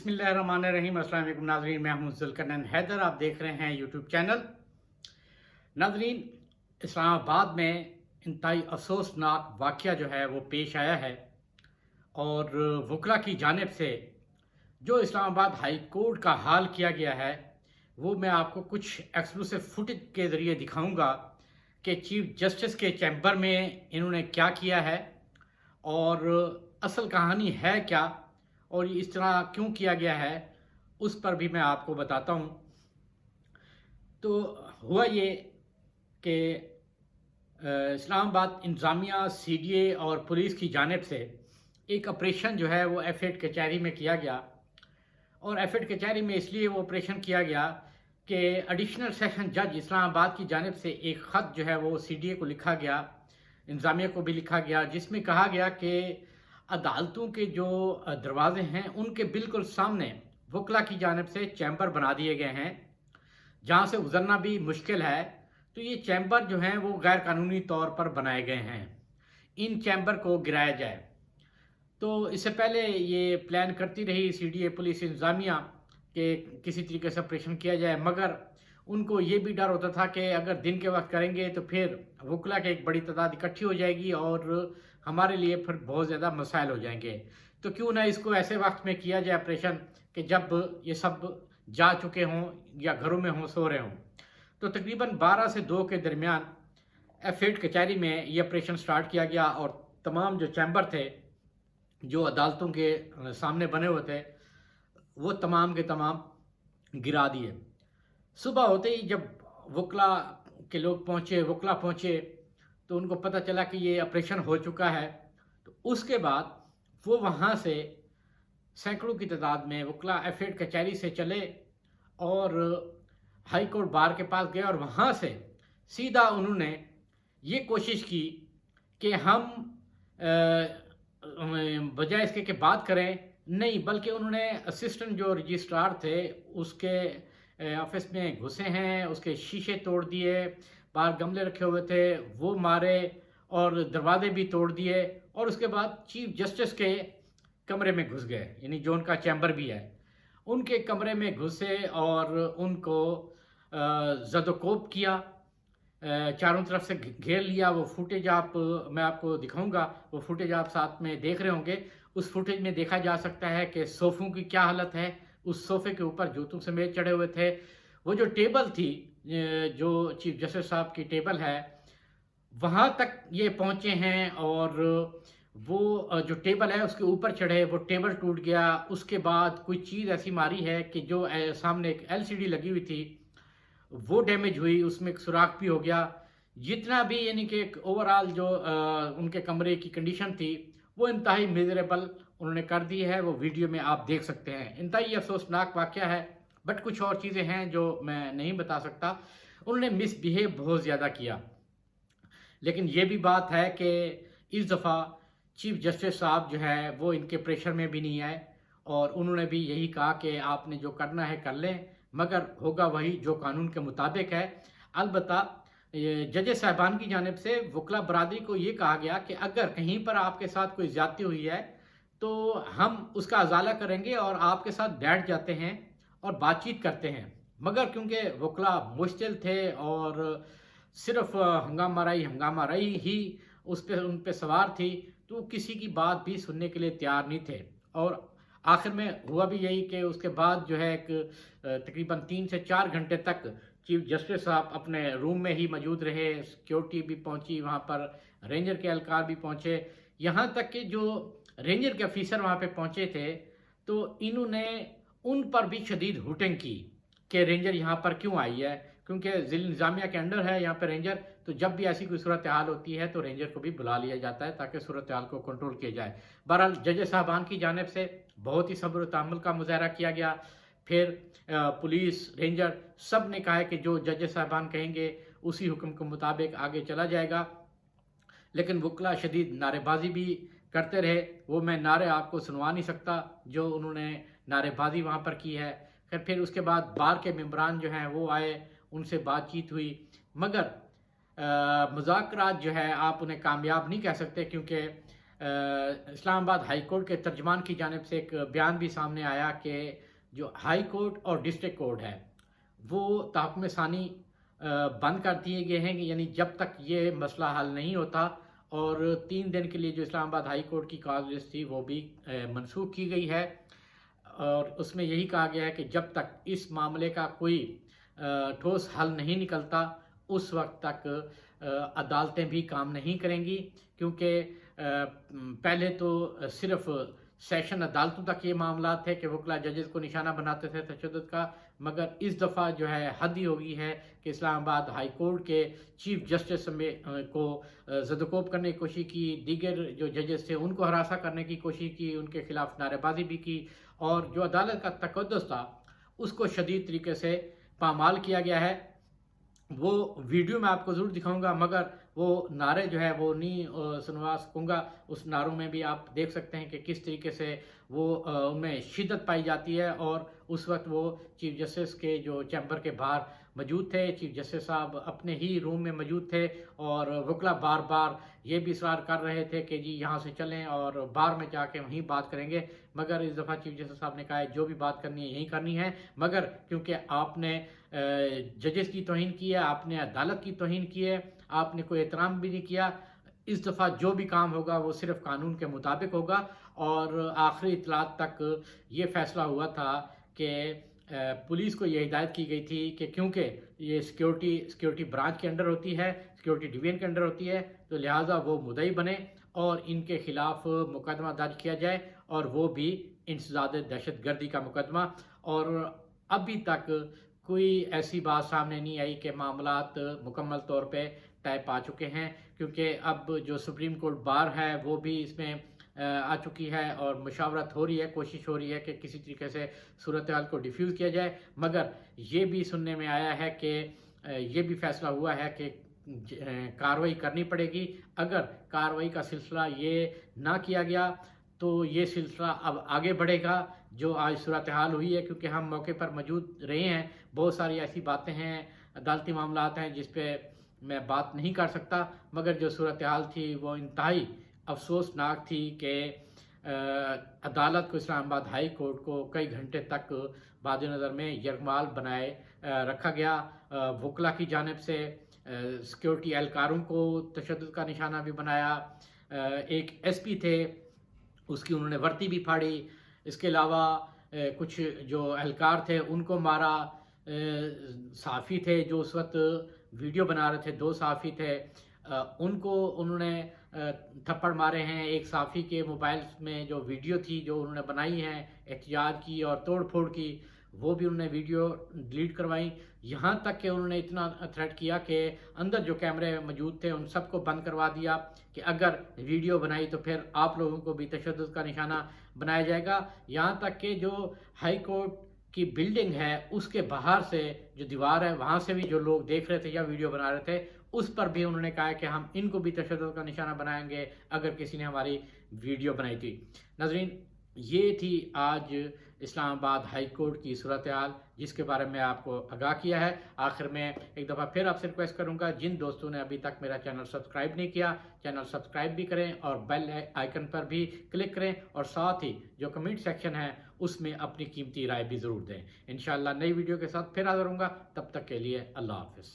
बिस्मिल्लाहिर्रहमानिर्रहीम। अस्सलाम वालेकुम नाज़रीन, मैं हूं ज़ुल्करनैन हैदर। आप देख रहे हैं यूट्यूब चैनल। नाज़रीन, इस्लामाबाद में इंतहाई अफसोसनाक वाक़या जो है वो पेश आया है और वकला की जानिब से जो इस्लामाबाद हाई कोर्ट का हाल किया गया है वो मैं आपको कुछ एक्सक्लूसिव फुटेज के ज़रिए दिखाऊंगा कि चीफ जस्टिस के चैम्बर में इन्होंने क्या किया है और असल कहानी है क्या और इस तरह क्यों किया गया है, उस पर भी मैं आपको बताता हूँ। तो हुआ ये कि इस्लामाबाद इंतज़ामिया, सीडीए और पुलिस की जानिब से एक ऑपरेशन जो है वो F8 कचहरी में किया गया। और F8 कचहरी में इसलिए वो ऑपरेशन किया गया कि एडिशनल सेशन जज इस्लामाबाद की जानिब से एक ख़त जो है वो सीडीए को लिखा गया, इंतज़ामिया को भी लिखा गया, जिसमें कहा गया कि अदालतों के जो दरवाजे हैं उनके बिल्कुल सामने वकला की जानिब से चैम्बर बना दिए गए हैं जहाँ से गुजरना भी मुश्किल है। तो ये चैम्बर जो हैं वो गैर कानूनी तौर पर बनाए गए हैं, इन चैम्बर को गिराया जाए। तो इससे पहले ये प्लान करती रही सीडीए, पुलिस, इंतज़ामिया कि किसी तरीके से ऑपरेशन किया जाए, मगर उनको ये भी डर होता था कि अगर दिन के वक्त करेंगे तो फिर वकला की एक बड़ी तादाद इकट्ठी हो जाएगी और हमारे लिए फिर बहुत ज़्यादा मसाइल हो जाएंगे। तो क्यों ना इसको ऐसे वक्त में किया जाए ऑपरेशन कि जब ये सब जा चुके हों या घरों में हों, सो रहे हों। तो तकरीबन 12 से 2 के दरमियान F8 कचहरी में ये ऑपरेशन स्टार्ट किया गया और तमाम जो चैम्बर थे जो अदालतों के सामने बने हुए थे वो तमाम के तमाम गिरा दिए। सुबह होते ही जब वकला के लोग पहुँचे, वकला पहुँचे, तो उनको पता चला कि ये ऑपरेशन हो चुका है। तो उसके बाद वो वहाँ से सैकड़ों की तादाद में वकला F8 कचहरी से चले और हाई कोर्ट बार के पास गए और वहाँ से सीधा उन्होंने ये कोशिश की कि हम बजाय इसके कि बात करें, नहीं बल्कि उन्होंने असिस्टेंट जो रजिस्ट्रार थे उसके ऑफिस में घुसे हैं, उसके शीशे तोड़ दिए, बाहर गमले रखे हुए थे वो मारे और दरवाजे भी तोड़ दिए और उसके बाद चीफ जस्टिस के कमरे में घुस गए, यानी जो उनका चैम्बर भी है उनके कमरे में घुसे और उनको ज़दोकोब किया, चारों तरफ से घेर लिया। वो फुटेज मैं आपको दिखाऊंगा, वो फुटेज आप साथ में देख रहे होंगे। उस फुटेज में देखा जा सकता है कि सोफ़ों की क्या हालत है, उस सोफ़े के ऊपर जूतों समेत चढ़े हुए थे। वो जो टेबल थी, जो चीफ जस्टिस साहब की टेबल है, वहाँ तक ये पहुँचे हैं और वो जो टेबल है उसके ऊपर चढ़े, वो टेबल टूट गया। उसके बाद कोई चीज़ ऐसी मारी है कि जो सामने एक LCD लगी हुई थी वो डैमेज हुई, उसमें एक सुराख भी हो गया। जितना भी यानी कि एक ओवरऑल जो उनके कमरे की कंडीशन थी वो इंतहाई मिजरेबल उन्होंने कर दी है। वो वीडियो में आप देख सकते हैं। इंतहाई अफसोसनाक वाक़या है, बट कुछ और चीज़ें हैं जो मैं नहीं बता सकता। उन्होंने मिसबिहेव बहुत ज़्यादा किया, लेकिन ये भी बात है कि इस दफ़ा चीफ जस्टिस साहब जो है वो इनके प्रेशर में भी नहीं आए और उन्होंने भी यही कहा कि आपने जो करना है कर लें, मगर होगा वही जो कानून के मुताबिक है। अलबत्ता जज साहबान की जानिब से वकला बरादरी को ये कहा गया कि अगर कहीं पर आपके साथ कोई ज़्यादती हुई है तो हम उसका अजाला करेंगे और आपके साथ बैठ जाते हैं और बातचीत करते हैं। मगर क्योंकि वकला मुश्तिल थे और सिर्फ हंगामा रही ही उन पे सवार थी, तो किसी की बात भी सुनने के लिए तैयार नहीं थे। और आखिर में हुआ भी यही कि उसके बाद जो है एक तकरीबन 3 से 4 घंटे तक चीफ जस्टिस साहब अपने रूम में ही मौजूद रहे। सिक्योरिटी भी पहुंची वहां पर, रेंजर के एहलकार भी पहुंचे, यहाँ तक कि जो रेंजर के ऑफिसर वहां पे पहुंचे थे तो इन्होंने उन पर भी शदीद हुटिंग की कि रेंजर यहाँ पर क्यों आई है, क्योंकि ज़िला इंतज़ामिया के अंडर है यहाँ पर रेंजर। तो जब भी ऐसी कोई सूरत हाल होती है तो रेंजर को भी बुला लिया जाता है ताकि सूरत हाल को कंट्रोल किया जाए। बहरहाल जज साहबान की जानिब से बहुत ही सब्र तहम्मुल का मुजाहरा किया गया। फिर पुलिस, रेंजर सब ने कहा है कि जो जज साहबान कहेंगे उसी हुक्म के मुताबिक आगे चला जाएगा। लेकिन वकला शदीद नारेबाजी भी करते रहे। वो मैं नारे आपको सुनवा नहीं सकता जो उन्होंने नारेबाजी वहाँ पर की है। फिर उसके बाद बार के मेम्बरान जो हैं वो आए, उनसे बातचीत हुई, मगर मुज़ाकरात जो है आप उन्हें कामयाब नहीं कह सकते क्योंकि اسلام آباد ہائی کورٹ کے ترجمان کی جانب سے ایک بیان بھی سامنے آیا کہ جو ہائی کورٹ اور ڈسٹرکٹ کورٹ ہے وہ تحکم ثانی بند کر دیے گئے ہیں، یعنی جب تک یہ مسئلہ حل نہیں ہوتا، اور 3 دن کے لیے جو اسلام آباد ہائی کورٹ کی کاز لسٹ تھی وہ بھی منسوخ کی گئی ہے، اور اس میں یہی کہا گیا ہے کہ جب تک اس معاملے کا کوئی ٹھوس حل نہیں نکلتا اس وقت تک عدالتیں بھی کام نہیں کریں گی، کیونکہ پہلے تو صرف سیشن عدالتوں تک یہ معاملات تھے کہ وکلا ججز کو نشانہ بناتے تھے تشدد کا، مگر اس دفعہ جو ہے حد ہی ہو گئی ہے کہ اسلام آباد ہائی کورٹ کے چیف جسٹس کو زدوکوب کرنے کی کوشش کی، دیگر جو ججز تھے ان کو ہراساں کرنے کی کوشش کی، ان کے خلاف نعرے بازی بھی کی، اور جو عدالت کا تقدس تھا اس کو شدید طریقے سے پامال کیا گیا ہے۔ وہ ویڈیو میں آپ کو ضرور دکھاؤں گا، مگر وہ نعرے جو ہے وہ نہیں سنوا سکوں گا، اس نعروں میں بھی آپ دیکھ سکتے ہیں کہ کس طریقے سے وہ ان میں شدت پائی جاتی ہے، اور اس وقت وہ چیف جسٹس کے جو چیمبر کے باہر موجود تھے، چیف جسٹس صاحب اپنے ہی روم میں موجود تھے، اور وکلا بار بار یہ بھی اصرار کر رہے تھے کہ جی یہاں سے چلیں اور بار میں جا کے وہیں بات کریں گے، مگر اس دفعہ چیف جسٹس صاحب نے کہا ہے جو بھی بات کرنی ہے یہیں کرنی ہے، مگر کیونکہ آپ نے ججز کی توہین کی ہے، آپ نے عدالت کی توہین کی ہے، آپ نے کوئی احترام بھی نہیں کیا، اس دفعہ جو بھی کام ہوگا وہ صرف قانون کے مطابق ہوگا۔ اور آخری اطلاعات تک یہ فیصلہ ہوا تھا کہ پولیس کو یہ ہدایت کی گئی تھی کہ کیونکہ یہ سیکیورٹی برانچ کے انڈر ہوتی ہے، سیکیورٹی ڈویژن کے انڈر ہوتی ہے، تو لہٰذا وہ مدعی بنے اور ان کے خلاف مقدمہ درج کیا جائے، اور وہ بھی انسداد دہشت گردی کا مقدمہ۔ اور ابھی تک کوئی ایسی بات سامنے نہیں آئی کہ معاملات مکمل طور پہ طے پا چکے ہیں، کیونکہ اب جو سپریم کورٹ بار ہے وہ بھی اس میں آ چکی ہے، اور مشاورت ہو رہی ہے، کوشش ہو رہی ہے کہ کسی طریقے سے صورتحال کو ڈیفیوز کیا جائے، مگر یہ بھی سننے میں آیا ہے کہ یہ بھی فیصلہ ہوا ہے کہ کارروائی کرنی پڑے گی۔ اگر کارروائی کا سلسلہ یہ نہ کیا گیا تو یہ سلسلہ اب آگے بڑھے گا۔ جو آج صورتحال ہوئی ہے، کیونکہ ہم موقع پر موجود رہے ہیں، بہت ساری ایسی باتیں ہیں، عدالتی معاملات ہیں جس پہ میں بات نہیں کر سکتا، مگر جو صورتحال تھی وہ انتہائی افسوسناک تھی کہ عدالت کو، اسلام آباد ہائی کورٹ کو کئی گھنٹے تک بعد نظر میں یرغمال بنائے رکھا گیا۔ وکلا کی جانب سے سیکیورٹی اہلکاروں کو تشدد کا نشانہ بھی بنایا، ایک ایس پی تھے اس کی انہوں نے ورتی بھی پھاڑی، اس کے علاوہ کچھ جو اہلکار تھے ان کو مارا، صحافی تھے جو اس وقت ویڈیو بنا رہے تھے، 2 صحافی تھے، ان کو انہوں نے تھپڑ مارے ہیں۔ ایک صحافی کے موبائل میں جو ویڈیو تھی جو انہوں نے بنائی ہے احتجاج کی اور توڑ پھوڑ کی، وہ بھی انہوں نے ویڈیو ڈیلیٹ کروائی، یہاں تک کہ انہوں نے اتنا تھریٹ کیا کہ اندر جو کیمرے موجود تھے ان سب کو بند کروا دیا کہ اگر ویڈیو بنائی تو پھر آپ لوگوں کو بھی تشدد کا نشانہ بنایا جائے گا۔ یہاں تک کہ جو ہائی کورٹ کی بلڈنگ ہے اس کے باہر سے جو دیوار ہے وہاں سے بھی جو لوگ دیکھ رہے تھے یا ویڈیو بنا رہے تھے اس پر بھی انہوں نے کہا کہ ہم ان کو بھی تشدد کا نشانہ بنائیں گے اگر کسی نے ہماری ویڈیو بنائی تھی۔ ناظرین، یہ تھی آج اسلام آباد ہائی کورٹ کی صورتحال جس کے بارے میں آپ کو آگاہ کیا ہے۔ آخر میں ایک دفعہ پھر آپ سے ریکویسٹ کروں گا، جن دوستوں نے ابھی تک میرا چینل سبسکرائب نہیں کیا، چینل سبسکرائب بھی کریں اور بیل آئیکن پر بھی کلک کریں، اور ساتھ ہی جو کمنٹ سیکشن ہے اس میں اپنی قیمتی رائے بھی ضرور دیں۔ انشاءاللہ نئی ویڈیو کے ساتھ پھر حاضر ہوں گا، تب تک کے لیے اللہ حافظ۔